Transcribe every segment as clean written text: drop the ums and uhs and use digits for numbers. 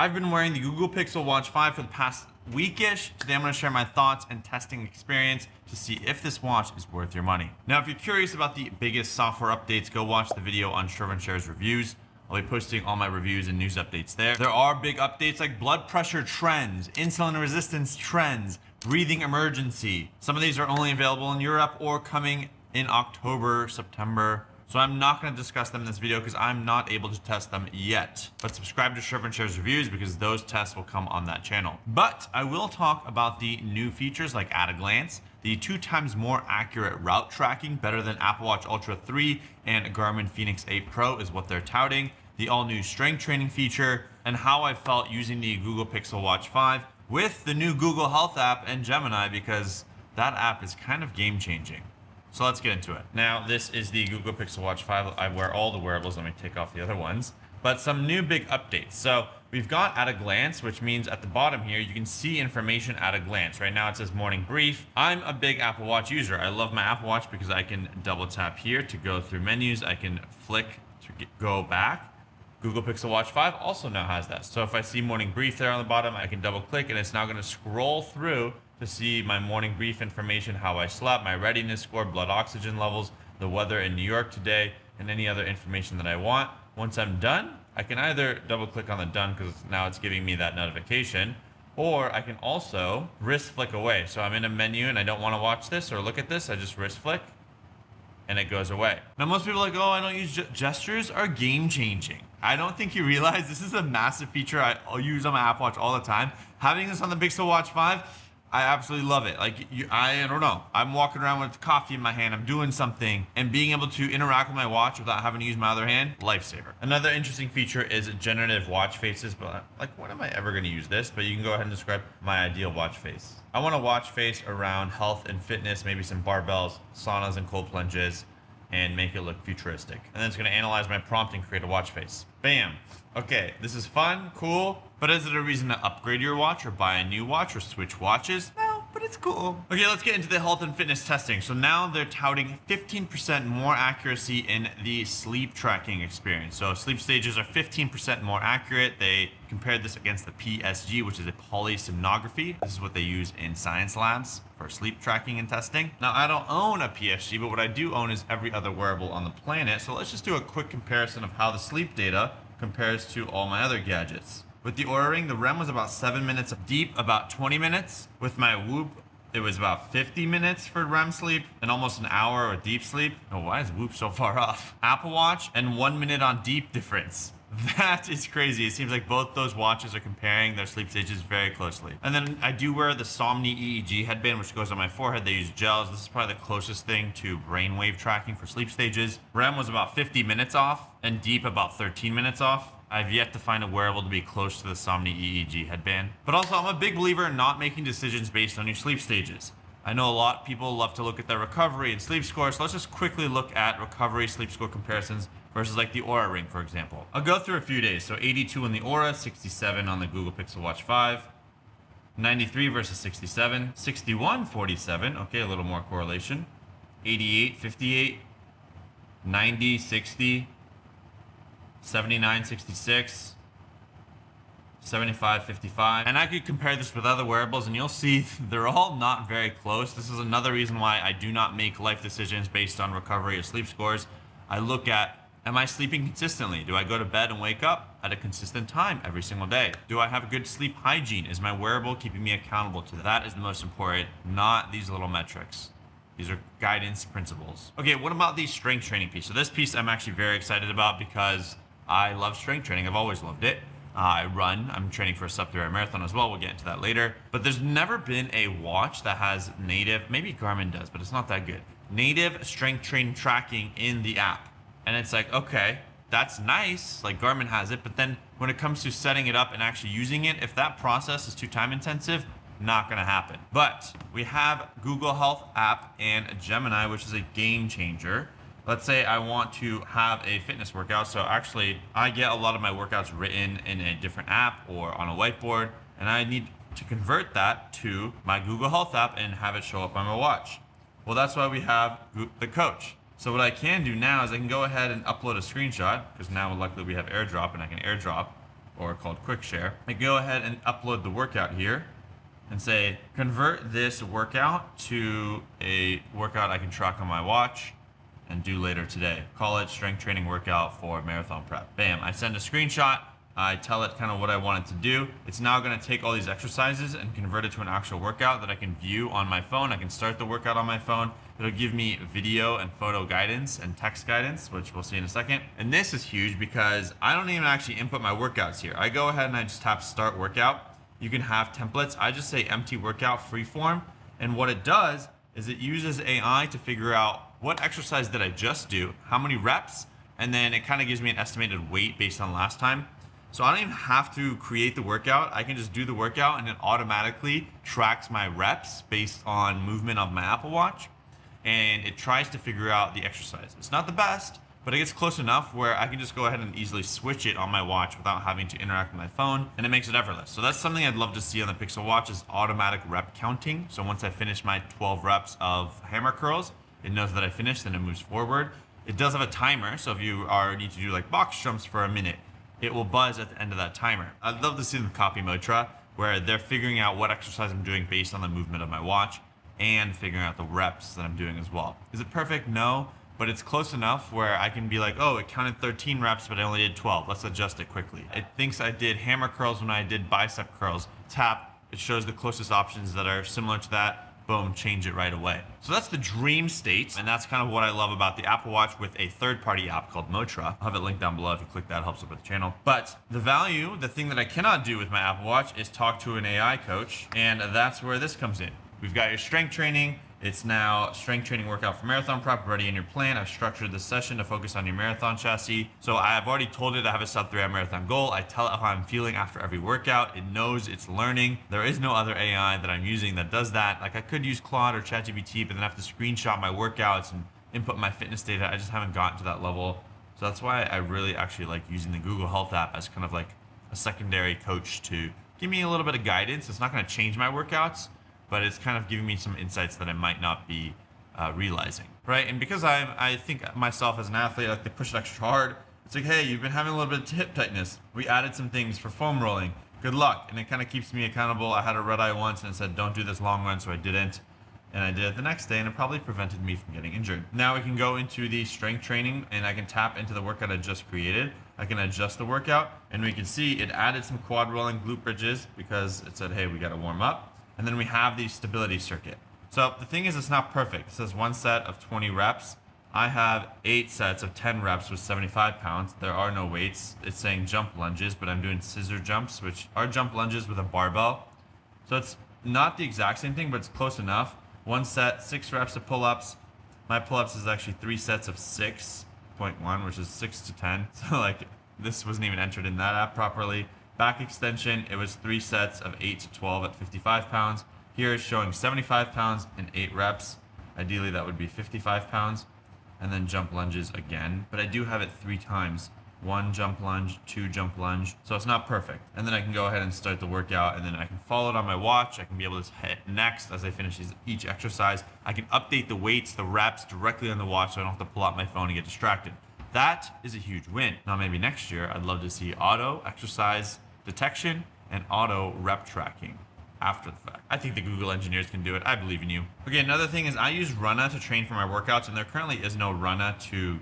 I've been wearing the Google Pixel Watch 5 for the past weekish. Today I'm going to share my thoughts and testing experience to see if this watch is worth your money. Now, if you're curious about the biggest software updates, go watch the video on Shervin shares reviews. I'll be posting all my reviews and news updates there. There are big updates like blood pressure trends, insulin resistance trends, breathing emergency. Some of these are only available in Europe or coming in October, September. So I'm not going to discuss them in this video because I'm not able to test them yet. But subscribe to Shervin Shares Reviews because those tests will come on that channel. But I will talk about the new features like at a glance, the 2 times more accurate route tracking, better than Apple Watch Ultra 3 and Garmin Fenix 8 Pro is what they're touting, the all-new Strength Training feature, and how I felt using the Google Pixel Watch 5 with the new Google Health app and Gemini, because that app is kind of game-changing. So let's get into it. Now, this is the Google Pixel Watch 5. I wear all the wearables. Let me take off the other ones. But some new big updates. So we've got at a glance, which means at the bottom here, you can see information at a glance. Right now it says morning brief. I'm a big Apple Watch user. I love my Apple Watch because I can double tap here to go through menus. I can flick to go back. Google Pixel Watch 5 also now has that. So if I see morning brief there on the bottom, I can double click and it's now going to scroll through to see my morning brief information, how I slept, my readiness score, blood oxygen levels, the weather in New York today, and any other information that I want. Once I'm done, I can either double click on the done because now it's giving me that notification, or I can also wrist flick away. So I'm in a menu and I don't want to watch this or look at this. I just wrist flick and it goes away. Now, most people are like, oh, I don't use gestures are game changing. I don't think you realize this is a massive feature I'll use on my Apple Watch all the time. Having this on the Pixel Watch 5, I absolutely love it. Like, I don't know. I'm walking around with coffee in my hand. I'm doing something, and being able to interact with my watch without having to use my other hand, lifesaver. Another interesting feature is generative watch faces. But like, when am I ever going to use this? But you can go ahead and describe my ideal watch face. I want a watch face around health and fitness, maybe some barbells, saunas, and cold plunges, and make it look futuristic. And then it's going to analyze my prompt and create a watch face. Bam. Okay, this is fun, cool, but is it a reason to upgrade your watch or buy a new watch or switch watches? No, but it's cool. Okay, let's get into the health and fitness testing. So now they're touting 15% more accuracy in the sleep tracking experience. So sleep stages are 15% more accurate. They compared this against the PSG, which is a polysomnography. This is what they use in science labs for sleep tracking and testing. Now, I don't own a PSG, but what I do own is every other wearable on the planet. So let's just do a quick comparison of how the sleep data compares to all my other gadgets. With the Oura Ring, the REM was about 7 minutes of deep, about 20 minutes. With my Whoop, it was about 50 minutes for REM sleep and almost an hour of deep sleep. Oh, why is Whoop so far off? Apple Watch and 1 minute on deep difference. That is crazy. It seems like both those watches are comparing their sleep stages very closely. And then I do wear the Somni EEG headband, which goes on my forehead. They use gels. This is probably the closest thing to brainwave tracking for sleep stages. REM was about 50 minutes off and deep about 13 minutes off. I've yet to find a wearable to be close to the Somni EEG headband. But also, I'm a big believer in not making decisions based on your sleep stages. I know a lot of people love to look at their recovery and sleep score, so let's just quickly look at recovery sleep score comparisons versus like the Oura Ring, for example. I'll go through a few days. So 82 on the Oura, 67 on the Google Pixel Watch 5, 93 versus 67, 61, 47, okay, a little more correlation, 88, 58, 90, 60, 79, 66, 75, 55. And I could compare this with other wearables and you'll see they're all not very close. This is another reason why I do not make life decisions based on recovery or sleep scores. I look at, am I sleeping consistently? Do I go to bed and wake up at a consistent time every single day? Do I have good sleep hygiene? Is my wearable keeping me accountable to that? That is the most important, not these little metrics. These are guidance principles. Okay, what about the strength training piece? So this piece I'm actually very excited about because I love strength training. I've always loved it. I run. I'm training for a sub-3-hour marathon as well. We'll get into that later. But there's never been a watch that has native, maybe Garmin does, but it's not that good, native strength training tracking in the app. And it's like, okay, that's nice. Like Garmin has it. But then when it comes to setting it up and actually using it, if that process is too time intensive, not going to happen. But we have Google Health app and Gemini, which is a game changer. Let's say I want to have a fitness workout. So actually, I get a lot of my workouts written in a different app or on a whiteboard, and I need to convert that to my Google Health app and have it show up on my watch. Well, that's why we have the coach. So what I can do now is I can go ahead and upload a screenshot, because now luckily we have AirDrop and I can AirDrop or called quick share. I go ahead and upload the workout here and say, convert this workout to a workout I can track on my watch and do later today. Call it strength training workout for marathon prep. Bam, I send a screenshot. I tell it kind of what I want it to do. It's now gonna take all these exercises and convert it to an actual workout that I can view on my phone. I can start the workout on my phone. It'll give me video and photo guidance and text guidance, which we'll see in a second. And this is huge because I don't even actually input my workouts here. I go ahead and I just tap start workout. You can have templates. I just say empty workout freeform. And what it does is it uses AI to figure out what exercise did I just do, how many reps, and then it kind of gives me an estimated weight based on last time. So I don't even have to create the workout. I can just do the workout and it automatically tracks my reps based on movement of my Apple Watch. And it tries to figure out the exercise. It's not the best, but it gets close enough where I can just go ahead and easily switch it on my watch without having to interact with my phone, and it makes it effortless. So that's something I'd love to see on the Pixel Watch, is automatic rep counting. So once I finish my 12 reps of hammer curls, it knows that I finished and it moves forward. It does have a timer, so if you need to do like box jumps for a minute, it will buzz at the end of that timer. I'd love to see them copy Motra, where they're figuring out what exercise I'm doing based on the movement of my watch and figuring out the reps that I'm doing as well. Is it perfect? No, but it's close enough where I can be like, oh, it counted 13 reps, but I only did 12. Let's adjust it quickly. It thinks I did hammer curls when I did bicep curls. Tap, it shows the closest options that are similar to that. Boom, change it right away. So that's the dream state, and that's kind of what I love about the Apple Watch with a third-party app called Motra. I'll have it linked down below. If you click that, it helps with the channel. But the value, the thing that I cannot do with my Apple Watch is talk to an AI coach, and that's where this comes in. We've got your strength training. It's now strength training workout for marathon prep, ready in your plan. I've structured this session to focus on your marathon chassis. So I've already told it I have a sub 3 hour marathon goal. I tell it how I'm feeling after every workout. It knows it's learning. There is no other AI that I'm using that does that. Like I could use Claude or ChatGPT, but then I have to screenshot my workouts and input my fitness data. I just haven't gotten to that level. So that's why I really actually like using the Google Health app as kind of like a secondary coach to give me a little bit of guidance. It's not going to change my workouts, but it's kind of giving me some insights that I might not be realizing, right? And because I think myself as an athlete, I like to push it extra hard. It's like, hey, you've been having a little bit of hip tightness. We added some things for foam rolling. Good luck. And it kind of keeps me accountable. I had a red eye once and it said, don't do this long run, so I didn't. And I did it the next day, and it probably prevented me from getting injured. Now we can go into the strength training, and I can tap into the workout I just created. I can adjust the workout, and we can see it added some quad rolling glute bridges because it said, hey, we got to warm up. And then we have the stability circuit. So the thing is, it's not perfect. It says one set of 20 reps. I have 8 sets of 10 reps with 75 pounds. There are no weights. It's saying jump lunges, but I'm doing scissor jumps, which are jump lunges with a barbell. So it's not the exact same thing, but it's close enough. One set, 6 reps of pull-ups. My pull-ups is actually 3 sets of 6.1, which is 6 to 10. So like this wasn't even entered in that app properly. Back extension, it was 3 sets of 8 to 12 at 55 pounds. Here it's showing 75 pounds and 8 reps. Ideally that would be 55 pounds. And then jump lunges again. But I do have it 3 times. 1 jump lunge, 2 jump lunge. So it's not perfect. And then I can go ahead and start the workout, and then I can follow it on my watch. I can be able to hit next as I finish each exercise. I can update the weights, the reps directly on the watch so I don't have to pull out my phone and get distracted. That is a huge win. Now maybe next year I'd love to see auto exercise detection and auto rep tracking after the fact. I think the Google engineers can do it. I believe in you. Okay, another thing is I use Runna to train for my workouts, and there currently is no Runna to,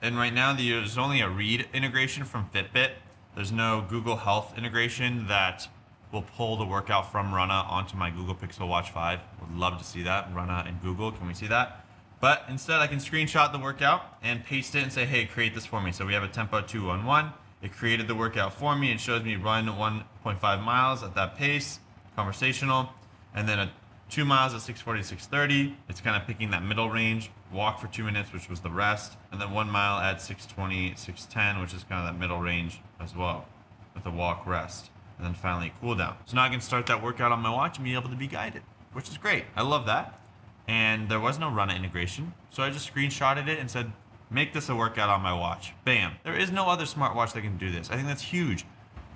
and right now there's only a Read integration from Fitbit. There's no Google Health integration that will pull the workout from Runna onto my Google Pixel Watch 5. Would love to see that. Runna and Google, can we see that? But instead I can screenshot the workout and paste it and say, hey, create this for me. So we have a tempo 211. It created the workout for me. It shows me run 1.5 miles at that pace, conversational, and then a 2 miles at 6:40 to 6:30. It's kind of picking that middle range. Walk for 2 minutes, which was the rest, and then 1 mile at 6:20, 6:10, which is kind of that middle range as well, with a walk rest, and then finally cool down. So now I can start that workout on my watch and be able to be guided, which is great. I love that. And there was no Runna integration, so I just screenshotted it and said, make this a workout on my watch. Bam. There is no other smartwatch that can do this. I think that's huge.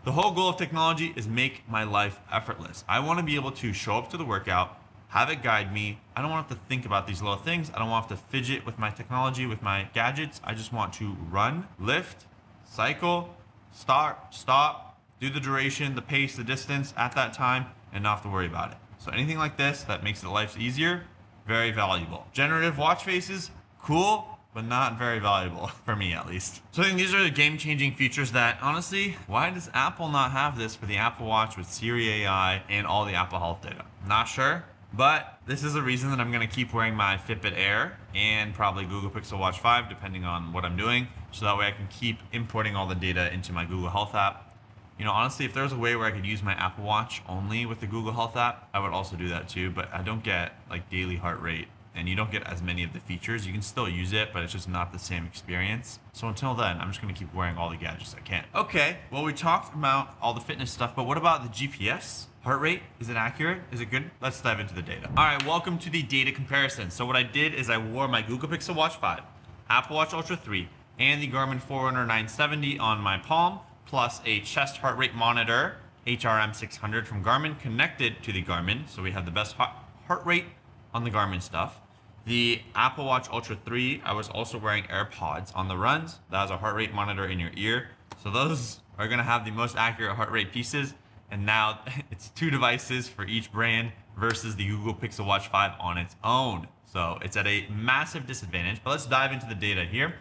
The whole goal of technology is make my life effortless. I want to be able to show up to the workout, have it guide me. I don't want to have to think about these little things. I don't want to have to fidget with my technology, with my gadgets. I just want to run, lift, cycle, start, stop, do the duration, the pace, the distance at that time, and not have to worry about it. So anything like this that makes the life easier, very valuable. Generative watch faces, cool, but not very valuable for me at least. So I think these are the game-changing features that honestly, why does Apple not have this for the Apple Watch with Siri AI and all the Apple Health data? Not sure, but this is a reason that I'm gonna keep wearing my Fitbit Air and probably Google Pixel Watch 5 depending on what I'm doing. So that way I can keep importing all the data into my Google Health app. You know, honestly, if there was a way where I could use my Apple Watch only with the Google Health app, I would also do that too, but I don't get like daily heart rate and you don't get as many of the features. You can still use it, but it's just not the same experience. So until then, I'm just gonna keep wearing all the gadgets I can. Okay, well, we talked about all the fitness stuff, but what about the GPS? Heart rate, is it accurate? Is it good? Let's dive into the data. All right, welcome to the data comparison. So what I did is I wore my Google Pixel Watch 5, Apple Watch Ultra 3, and the Garmin Forerunner 970 on my palm, plus a chest heart rate monitor, HRM 600 from Garmin, connected to the Garmin. So we have the best heart rate on the Garmin stuff. The Apple Watch Ultra 3, I was also wearing AirPods on the runs. That has a heart rate monitor in your ear. So those are gonna have the most accurate heart rate pieces. And now it's 2 devices for each brand versus the Google Pixel Watch 5 on its own. So it's at a massive disadvantage, but let's dive into the data here.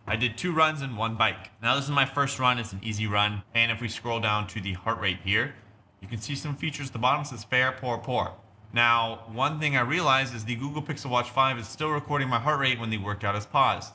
I did 2 runs and 1 bike. Now this is my first run, it's an easy run. And if we scroll down to the heart rate here, you can see some features at the bottom. It says fair, poor, poor. Now, one thing I realized is the Google Pixel Watch 5 is still recording my heart rate when the workout is paused.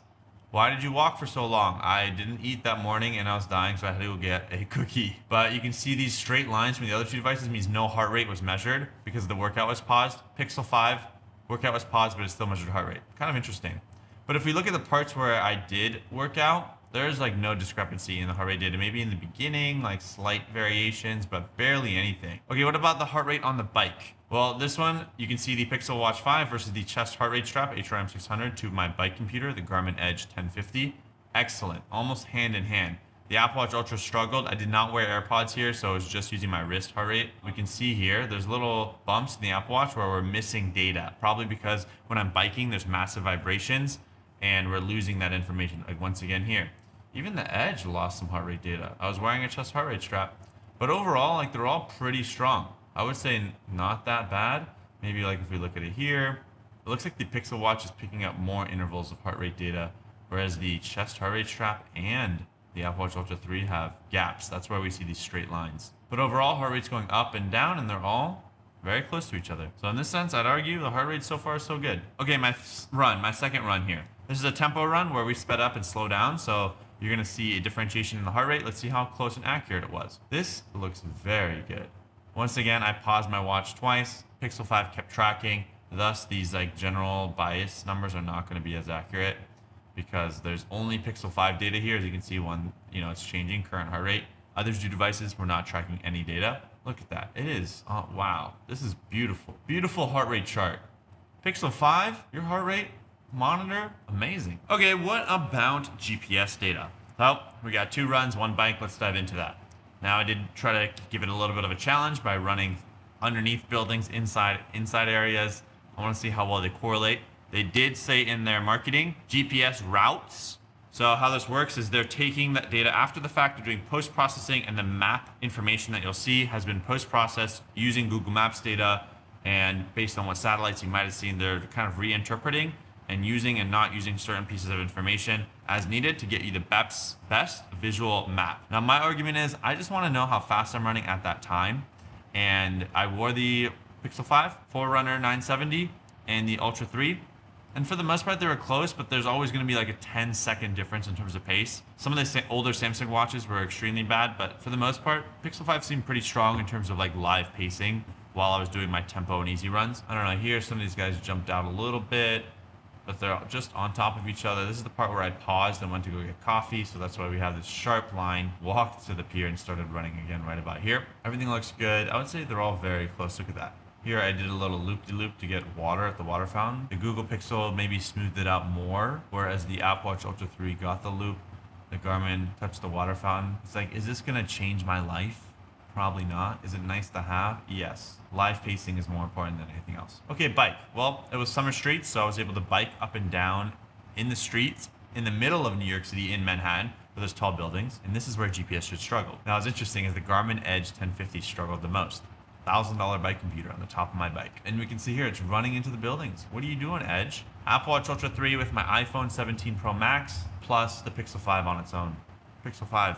Why did you walk for so long? I didn't eat that morning and I was dying, so I had to go get a cookie. But you can see these straight lines from the other 2 devices means no heart rate was measured because the workout was paused. Pixel 5, workout was paused, but it still measured heart rate. Kind of interesting. But if we look at the parts where I did work out, there's like no discrepancy in the heart rate data. Maybe in the beginning, like slight variations, but barely anything. Okay, what about the heart rate on the bike? Well, this one, you can see the Pixel Watch 5 versus the chest heart rate strap, HRM 600, to my bike computer, the Garmin Edge 1050. Excellent, almost hand in hand. The Apple Watch Ultra struggled. I did not wear AirPods here, so I was just using my wrist heart rate. We can see here, there's little bumps in the Apple Watch where we're missing data, probably because when I'm biking, there's massive vibrations and we're losing that information. Like once again here, even the Edge lost some heart rate data. I was wearing a chest heart rate strap, but overall, like they're all pretty strong. I would say not that bad. Maybe like if we look at it here, it looks like the Pixel Watch is picking up more intervals of heart rate data, whereas the chest heart rate strap and the Apple Watch Ultra 3 have gaps. That's where we see these straight lines. But overall, heart rate's going up and down, and they're all very close to each other. So in this sense, I'd argue the heart rate so far is so good. Okay, my second run here. This is a tempo run where we sped up and slow down. So you're gonna see a differentiation in the heart rate. Let's see how close and accurate it was. This looks very good. Once again, I paused my watch twice. Pixel 5 kept tracking. Thus, these like general bias numbers are not going to be as accurate because there's only Pixel 5 data here. As you can see, one, it's changing current heart rate. Other 2 devices were not tracking any data. Look at that. It is, oh, wow. This is beautiful. Beautiful heart rate chart. Pixel 5, your heart rate monitor, amazing. Okay, what about GPS data? Well, we got 2 runs, 1 bike. Let's dive into that. Now I did try to give it a little bit of a challenge by running underneath buildings, inside areas. I want to see how well they correlate. They did say in their marketing, GPS routes. So how this works is they're taking that data after the fact, they're doing post-processing, and the map information that you'll see has been post-processed using Google Maps data, and based on what satellites you might have seen, they're kind of reinterpreting and using and not using certain pieces of information as needed to get you the best visual map. Now, my argument is I just want to know how fast I'm running at that time. And I wore the Pixel 5, Forerunner 970, and the Ultra 3. And for the most part, they were close, but there's always going to be like a 10-second difference in terms of pace. Some of the older Samsung watches were extremely bad, but for the most part, Pixel 5 seemed pretty strong in terms of like live pacing while I was doing my tempo and easy runs. I don't know, here some of these guys jumped out a little bit, but they're just on top of each other. This is the part where I paused and went to go get coffee, so that's why we have this sharp line, walked to the pier and started running again right about here. Everything looks good. I would say they're all very close. Look at that. Here I did a little loop-de-loop to get water at the water fountain. The Google Pixel maybe smoothed it out more, whereas the Apple Watch Ultra 3 got the loop. The Garmin touched the water fountain. It's like, is this gonna change my life? Probably not. Is it nice to have? Yes. Live pacing is more important than anything else. Okay, bike. Well, it was summer streets, so I was able to bike up and down in the streets in the middle of New York City in Manhattan. for those tall buildings, and this is where GPS should struggle. Now, what's interesting is the Garmin Edge 1050 struggled the most. $1,000 bike computer on the top of my bike. And we can see here it's running into the buildings. What are you doing, Edge? Apple Watch Ultra 3 with my iPhone 17 Pro Max plus the Pixel 5 on its own. Pixel 5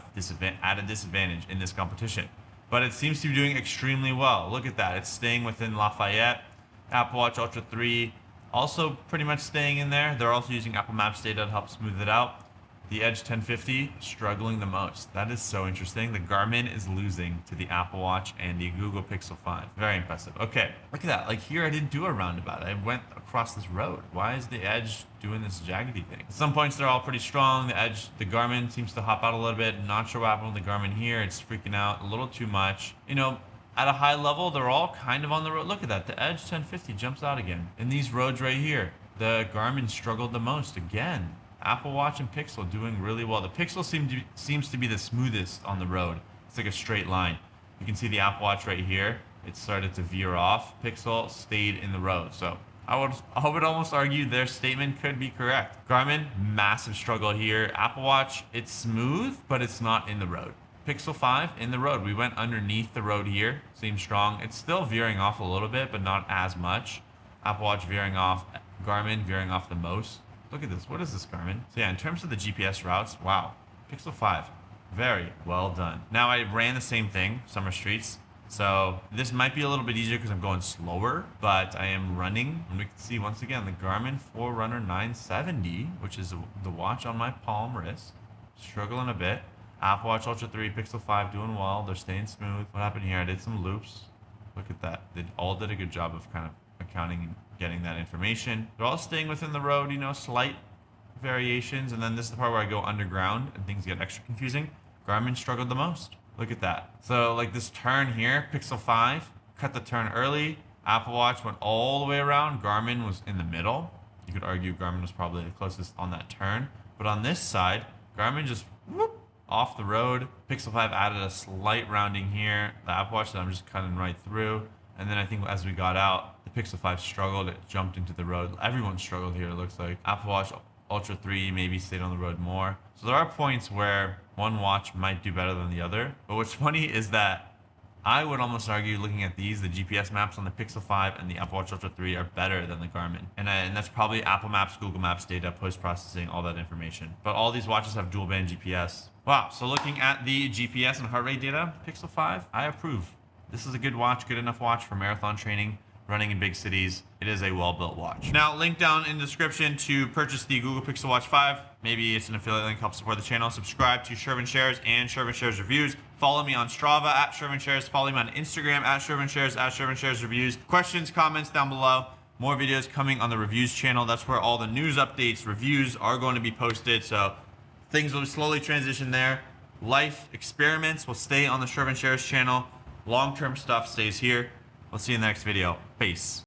at a disadvantage in this competition. But it seems to be doing extremely well. Look at that. It's staying within Lafayette. Apple Watch Ultra 3 also pretty much staying in there. They're also using Apple Maps data to help smooth it out. The Edge 1050 struggling the most. That is so interesting. The Garmin is losing to the Apple Watch and the Google Pixel 5. Very impressive. Okay, look at that. Like here, I didn't do a roundabout. I went across this road. Why is the Edge doing this jaggedy thing? At some points, they're all pretty strong. The Garmin seems to hop out a little bit. Not sure what happened with the Garmin here. It's freaking out a little too much. You know, at a high level, they're all kind of on the road. Look at that. The Edge 1050 jumps out again. In these roads right here, the Garmin struggled the most again. Apple Watch and Pixel doing really well. The Pixel seems to be the smoothest on the road. It's like a straight line. You can see the Apple Watch right here. It started to veer off. Pixel stayed in the road. So I would almost argue their statement could be correct. Garmin, massive struggle here. Apple Watch, it's smooth, but it's not in the road. Pixel 5 in the road. We went underneath the road here. Seems strong. It's still veering off a little bit, but not as much. Apple Watch veering off. Garmin veering off the most. Look at this. What is this, Garmin? So yeah, in terms of the GPS routes, wow. Pixel 5, very well done. Now I ran the same thing, summer streets. So this might be a little bit easier because I'm going slower, but I am running. And we can see once again, the Garmin Forerunner 970, which is the watch on my palm wrist, struggling a bit. Apple Watch Ultra 3, Pixel 5 doing well. They're staying smooth. What happened here? I did some loops. Look at that. They all did a good job of kind of accounting and getting that information. They're all staying within the road, you know, slight variations. And then this is the part where I go underground and things get extra confusing. Garmin struggled the most. Look at that. So like this turn here, Pixel 5 cut the turn early. Apple Watch went all the way around. Garmin was in the middle. You could argue Garmin was probably the closest on that turn. But on this side, Garmin just whoop, off the road. Pixel 5 added a slight rounding here. The Apple Watch that I'm just cutting right through. And then I think as we got out, the Pixel 5 struggled. It jumped into the road. Everyone struggled here, it looks like. Apple Watch Ultra 3 maybe stayed on the road more. So there are points where one watch might do better than the other. But what's funny is that I would almost argue, looking at these, the GPS maps on the Pixel 5 and the Apple Watch Ultra 3 are better than the Garmin. And that's probably Apple Maps, Google Maps data, post-processing, all that information. But all these watches have dual band GPS. Wow, so looking at the GPS and heart rate data, Pixel 5, I approve. This is a good watch, good enough watch for marathon training, running in big cities. It is a well-built watch. Now, link down in the description to purchase the Google Pixel Watch 5. Maybe it's an affiliate link, help support the channel. Subscribe to Shervin Shares and Shervin Shares Reviews. Follow me on Strava at Shervin Shares. Follow me on Instagram at Shervin Shares, at Shervin Shares Reviews. Questions, comments down below. More videos coming on the reviews channel. That's where all the news updates, reviews are going to be posted. So things will slowly transition there. Life experiments will stay on the Shervin Shares channel. Long-term stuff stays here. We'll see you in the next video. Peace.